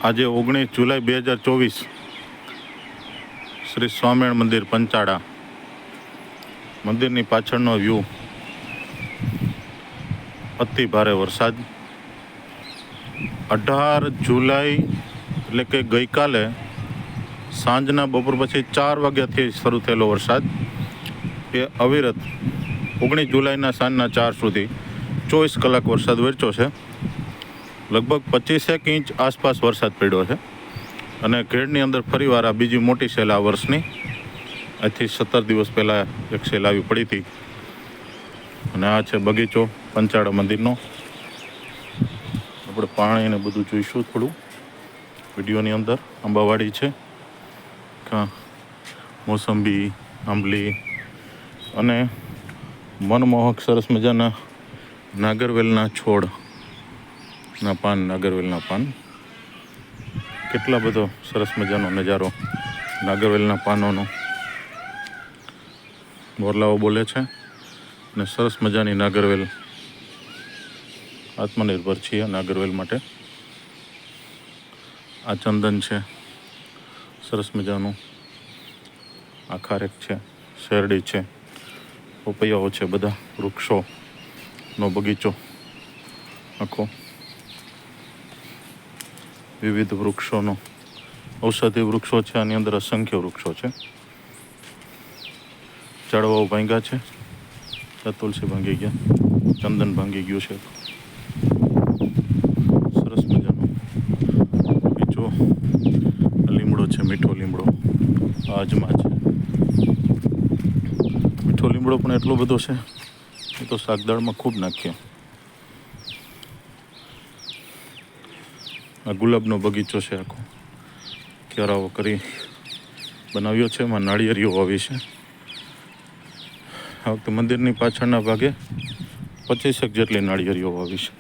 આજે 19 જુલાઈ 2024 શ્રી સ્વામિનારાયણ મંદિર પંચાળા મંદિરની પાછળનો વ્યૂ. અતિ ભારે વરસાદ 18 જુલાઈ એટલે કે ગઈકાલે સાંજના બપોર પછી 4 વાગ્યાથી શરૂ થયેલો વરસાદ એ અવિરત 19 જુલાઈના સાંજના 4 સુધી 24 કલાક વરસાદ વરસ્યો છે. લગભગ 25 ઇંચ આસપાસ વરસાદ પડ્યો છે અને ઘેડની અંદર ફરીવાર આ બીજી મોટી સેલ આ વર્ષની. આજથી 17 દિવસ પહેલાં એક સેલ આવી પડી હતી. અને આ છે બગીચો પંચાળા મંદિરનો. આપણે પાણી ને બધું જોઈશું થોડું વિડીયોની અંદર. આંબાવાડી છે, મોસંબી, આંબલી અને મનમોહક સરસ મજાના નાગરવેલના છોડ ના પાન, નાગરવેલના પાન. કેટલા બધો સરસ મજાનો નજારો નાગરવેલના પાનોનો. મોરલાઓ બોલે છે અને સરસ મજાની નાગરવેલ. આત્મનિર્ભર છીએ નાગરવેલ માટે. આ ચંદન છે સરસ મજાનું. આ ખારેક છે, શેરડી છે, પપૈયાઓ છે, બધા વૃક્ષોનો બગીચો આખો. વિવિધ વૃક્ષોનો, ઔષધિ વૃક્ષો છે. આની અંદર અસંખ્ય વૃક્ષો છે. ઝાડવાઓ ભાંગ્યા છે, તુલસી ભાંગી ગયા, ચંદન ભાંગી ગયું છે. સરસ મજાનો બગીચો. લીમડો છે, મીઠો લીમડો. આજમાં છે મીઠો લીમડો પણ એટલો બધો છે એ તો શાકદાળમાં ખૂબ નાખ્યો. આ ગુલાબનો બગીચો છે આખો. ક્યારાઓ કરી બનાવ્યો છે. એમાં નાળિયેરીઓ વાવી છે. આ વખતે મંદિરની પાછળના ભાગે 25 જેટલી નાળિયેરીઓ વાવી છે.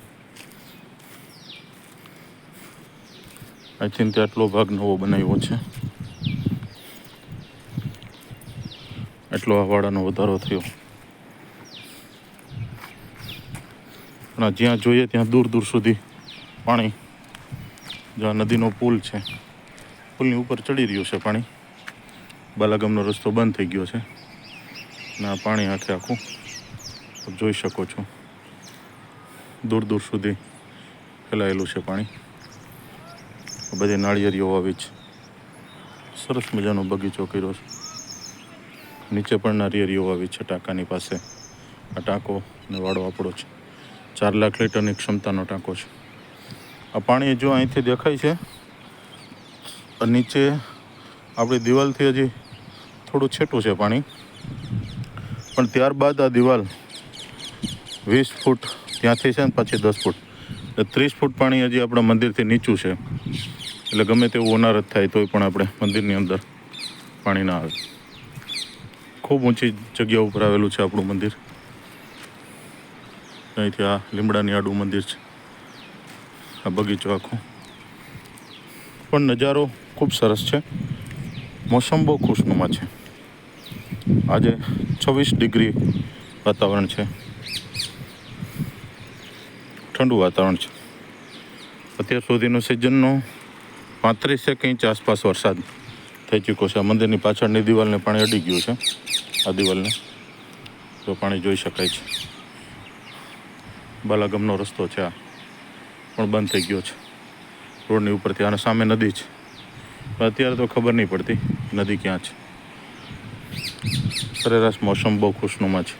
આઈ થિંક આટલો ભાગ નવો બનાવ્યો છે. એટલો આ વાડાનો વધારો થયો. પણ જ્યાં જોઈએ ત્યાં દૂર દૂર સુધી પાણી. જ્યાં નદીનો પુલ છે, પુલની ઉપર ચડી રહ્યું છે પાણી. બાલાગામનો રસ્તો બંધ થઈ ગયો છે અને આ પાણી આખે આખું જોઈ શકો છો. દૂર દૂર સુધી ફેલાયેલું છે પાણી. બધી નાળિયેરીઓ આવી છે. સરસ મજાનો બગીચો કર્યો છે. નીચે પણ નાળિયેરીઓ આવી છે ટાંકાની પાસે. આ ટાંકો ને વાડો આપણો છે. 4 લાખ લીટરની ક્ષમતાનો ટાંકો છે. આ પાણી જો અહીંથી દેખાય છે, નીચે આપણી દિવાલથી હજી થોડું છેટું છે પાણી. પણ ત્યારબાદ આ દિવાલ 20 ફૂટ ત્યાંથી છે ને પછી 10 ફૂટ એટલે 30 ફૂટ પાણી હજી આપણા મંદિરથી નીચું છે. એટલે ગમે તેવું હોનારત થાય તોય પણ આપણે મંદિરની અંદર પાણી ના આવે. ખૂબ ઊંચી જગ્યા ઉપર આવેલું છે આપણું મંદિર. અહીંથી આ લીમડાની આડું મંદિર છે. આ બગીચો આખો પણ નજારો ખૂબ સરસ છે. મોસમ બહુ ખુશનુમા છે. આજે 26 ડિગ્રી વાતાવરણ છે. ઠંડુ વાતાવરણ છે. અત્યાર સુધીનો સિઝનનો 35 ઇંચ આસપાસ વરસાદ થઈ ચૂક્યો છે. મંદિરની પાછળની દિવાલને પાણી અડી ગયું છે. આ દિવાલને તો પાણી જોઈ શકાય છે. બાલાગામનો રસ્તો છે આ પણ બંધ થઈ ગયો છે રોડની ઉપરથી. આના સામે નદી છે. અત્યારે તો ખબર નહીં પડતી નદી ક્યાં છે. સરેરાશ મોસમ બહુ ખુશનુમા છે.